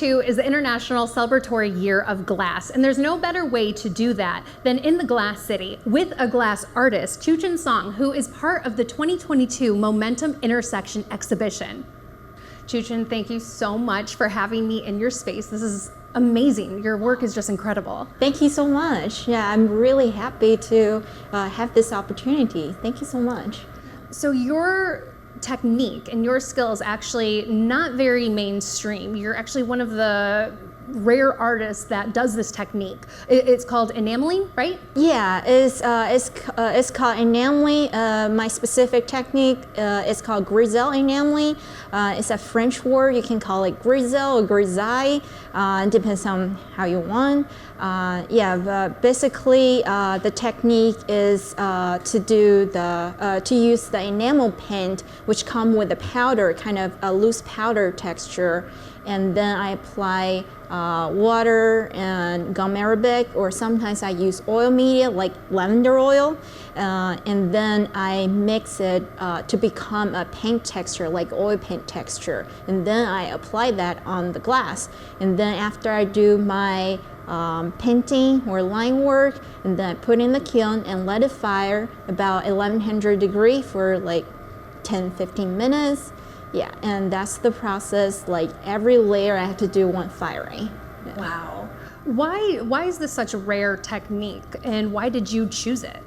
2022 is the International Celebratory Year of Glass, and there's no better way to do that than in the Glass City with a glass artist, Chuchen Song, who is part of the 2022 Momentum Intersection exhibition. Chuchen, thank you so much for having me in your space. This is amazing. Your work is just incredible. Thank you so much. Yeah, I'm really happy to have this opportunity. Thank you so much. So your technique and your skill is actually not very mainstream. You're actually one of the rare artists that does this technique. It's called enameling, right? Yeah, it's called enameling. My specific technique is called grisaille enameling. It's a French word. You can call it grisaille or grisaille. It depends on how you want. But basically the technique is to use the enamel paint, which come with a powder, kind of a loose powder texture, and then I apply water and gum arabic, or sometimes I use oil media like lavender oil, and then I mix it to become a paint texture, like oil paint texture, and then I apply that on the glass. And then after I do my painting or line work, and then I put in the kiln and let it fire about 1100 degrees for like 10-15 minutes. Yeah, and that's the process. Like every layer I have to do one firing. Yeah. Wow. Why is this such a rare technique, and why did you choose it?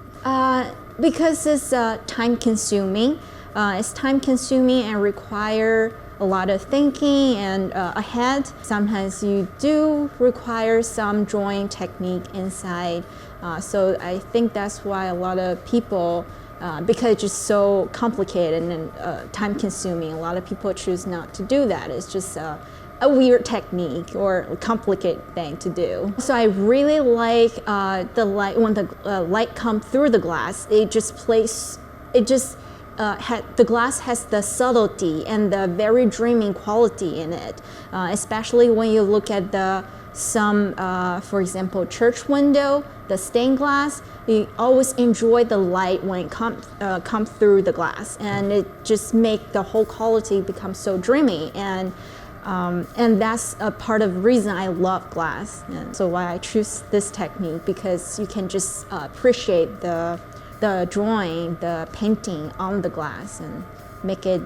Because it's time consuming. It's time consuming and require a lot of thinking and ahead. Sometimes you do require some drawing technique inside. So I think that's why a lot of people, because it's just so complicated and time consuming, a lot of people choose not to do that. It's just a weird technique or a complicated thing to do. So I really like the light, when the light comes through the glass, the glass has the subtlety and the very dreaming quality in it, especially when you look at for example, church window, the stained glass. You always enjoy the light when it comes through the glass, and it just makes the whole quality become so dreamy. And that's a part of the reason I love glass, and so why I choose this technique, because you can just appreciate the drawing, the painting on the glass, and make it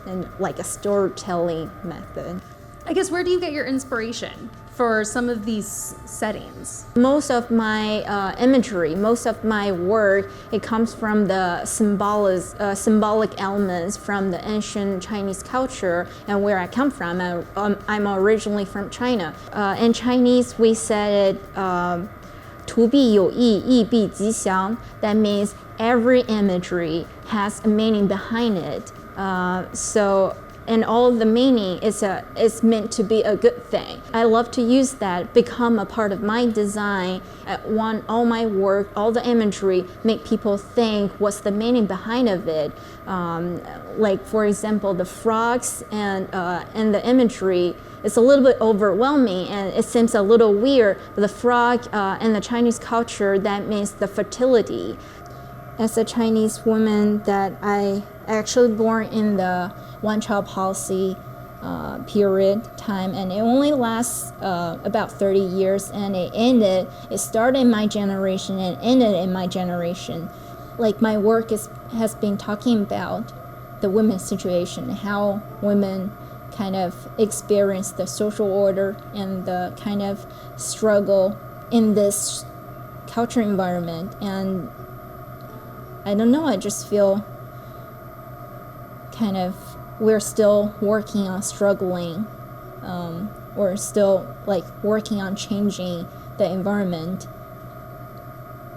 in like a storytelling method. I guess, where do you get your inspiration for some of these settings? Most of my imagery, most of my work, it comes from the symbolic elements from the ancient Chinese culture and where I come from. I'm originally from China. In Chinese, we said it, 图必有意，意必吉祥. That means every imagery has a meaning behind it. And all of the meaning is meant to be a good thing. I love to use that, become a part of my design. I want all my work, all the imagery, make people think what's the meaning behind of it. Like for example, the frogs and the imagery, it's a little bit overwhelming and it seems a little weird. But the frog in the Chinese culture, that means the fertility. As a Chinese woman, that I actually born in the one-child policy period time, and it only lasts about 30 years, and it started in my generation and ended in my generation. Like my work has been talking about the women's situation, how women kind of experience the social order and the kind of struggle in this culture environment. And I don't know, I just feel kind of we're still working on struggling, or still like working on changing the environment.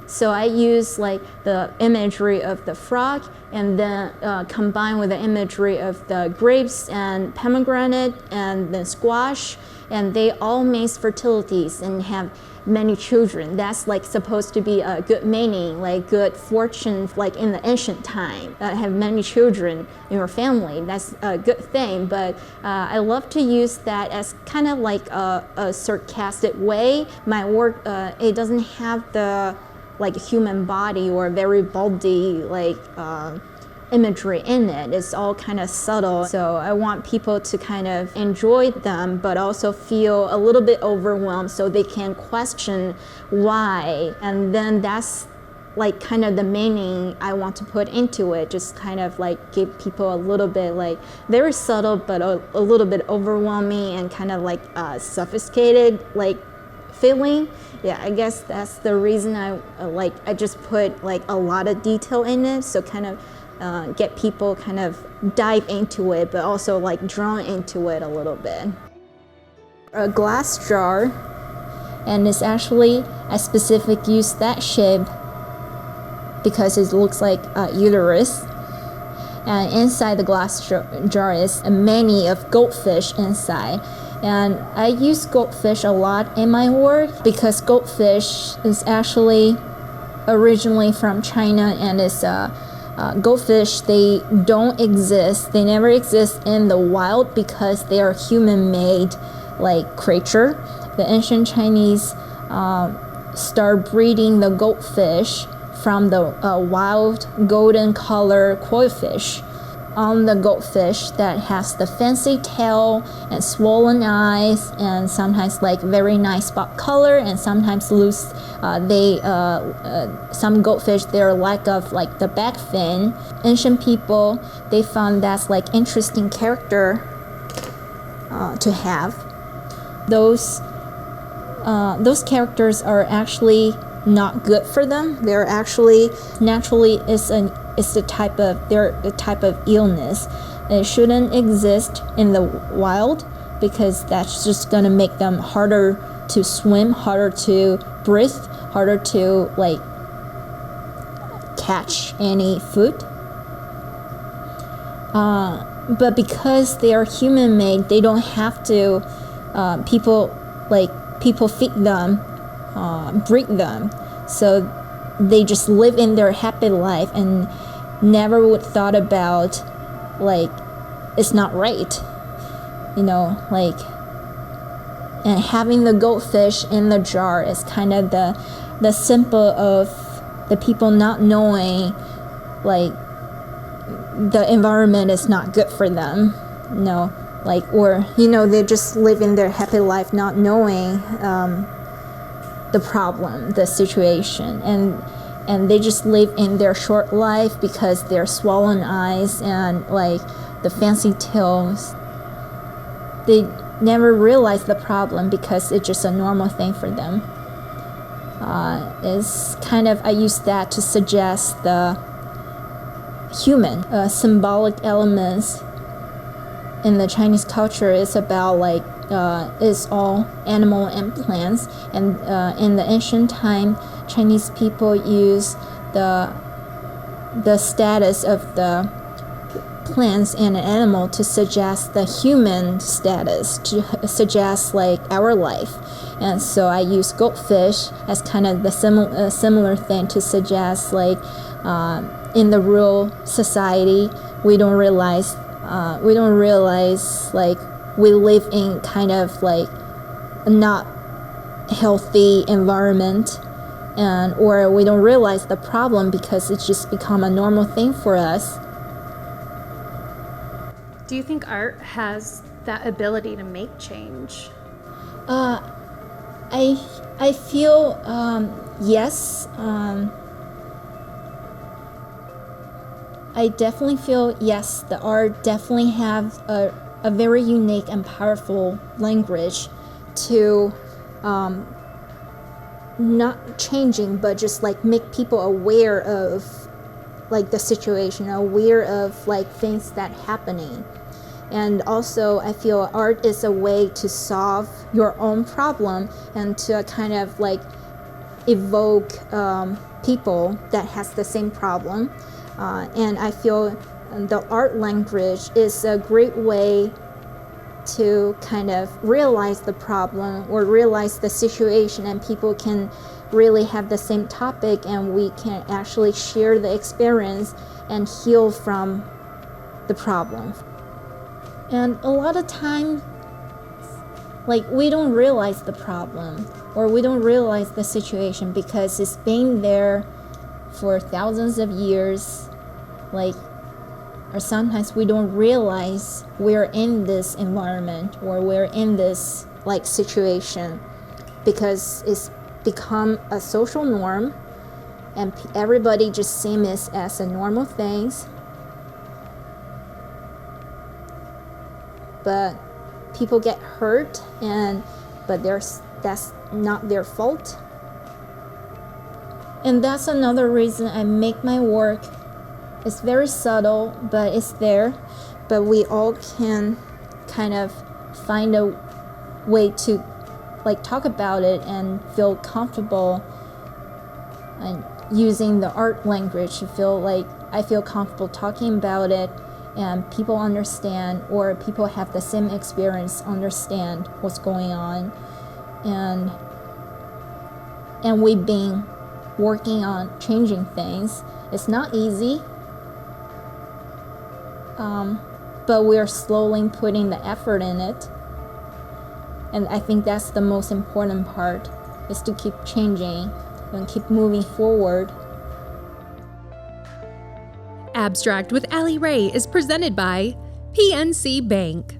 So I use like the imagery of the frog, and then combine with the imagery of the grapes and pomegranate and the squash, and they all mean fertilities and have many children. That's like supposed to be a good meaning, like good fortune, like in the ancient time, have many children in your family. That's a good thing. But I love to use that as kind of like a sarcastic way. My work, it doesn't have the like human body or very baldy like imagery in it. It's all kind of subtle. So I want people to kind of enjoy them, but also feel a little bit overwhelmed so they can question why. And then that's like kind of the meaning I want to put into it, just kind of like give people a little bit like very subtle, but a little bit overwhelming and kind of like sophisticated like feeling. Yeah, I guess that's the reason I just put like a lot of detail in it, so kind of get people kind of dive into it, but also like drawn into it a little bit. A glass jar, and it's actually I specifically use that shape because it looks like a uterus. And inside the glass jar is many of goldfish inside. And I use goldfish a lot in my work because goldfish is actually originally from China, and it's goldfish, they don't exist, they never exist in the wild because they are human-made like creature. The ancient Chinese start breeding the goldfish from the wild golden color koi fish. On the goldfish that has the fancy tail and swollen eyes and sometimes like very nice spot color and sometimes loose. Some goldfish, they're lack of like the back fin. Ancient people, they found that's like interesting character to have. Those characters are actually not good for them. They're actually naturally they're the type of illness. It shouldn't exist in the wild because that's just gonna make them harder to swim, harder to breathe, harder to like catch any food. But because they are human-made, they don't have to. People feed them, breed them, so they just live in their happy life and never would thought about like it's not right, like. And having the goldfish in the jar is kind of the symbol of the people not knowing like the environment is not good for them, or they just live in their happy life not knowing the problem, the situation, and they just live in their short life because their swollen eyes and like the fancy tails. They never realize the problem because it's just a normal thing for them. It's kind of, I use that to suggest the human symbolic elements in the Chinese culture. Is about like is all animal and plants, and in the ancient time Chinese people use the status of the plants and an animal to suggest the human status, to suggest like our life. And so I use goldfish as kind of the similar thing to suggest like in the real society we don't realize like we live in kind of like a not healthy environment, or we don't realize the problem because it's just become a normal thing for us. Do you think art has that ability to make change? I feel yes. I definitely feel yes. The art definitely have a very unique and powerful language to not changing, but just like make people aware of like the situation, aware of like things that happening. And also I feel art is a way to solve your own problem and to kind of like evoke people that has the same problem. And I feel the art language is a great way to kind of realize the problem or realize the situation, and people can really have the same topic, and we can actually share the experience and heal from the problem. And a lot of times, like, we don't realize the problem or we don't realize the situation because it's been there for thousands of years. Like, or sometimes we don't realize we're in this environment or we're in this like situation because it's become a social norm and everybody just sees it as a normal things. But people get hurt but that's not their fault. And that's another reason I make my work. It's very subtle, but it's there. But we all can kind of find a way to like talk about it and feel comfortable and using the art language to feel like I feel comfortable talking about it and people understand, or people have the same experience, understand what's going on. And we've been working on changing things. It's not easy, but we're slowly putting the effort in it. And I think that's the most important part, is to keep changing and keep moving forward. Abstract with Ali Ray is presented by PNC Bank.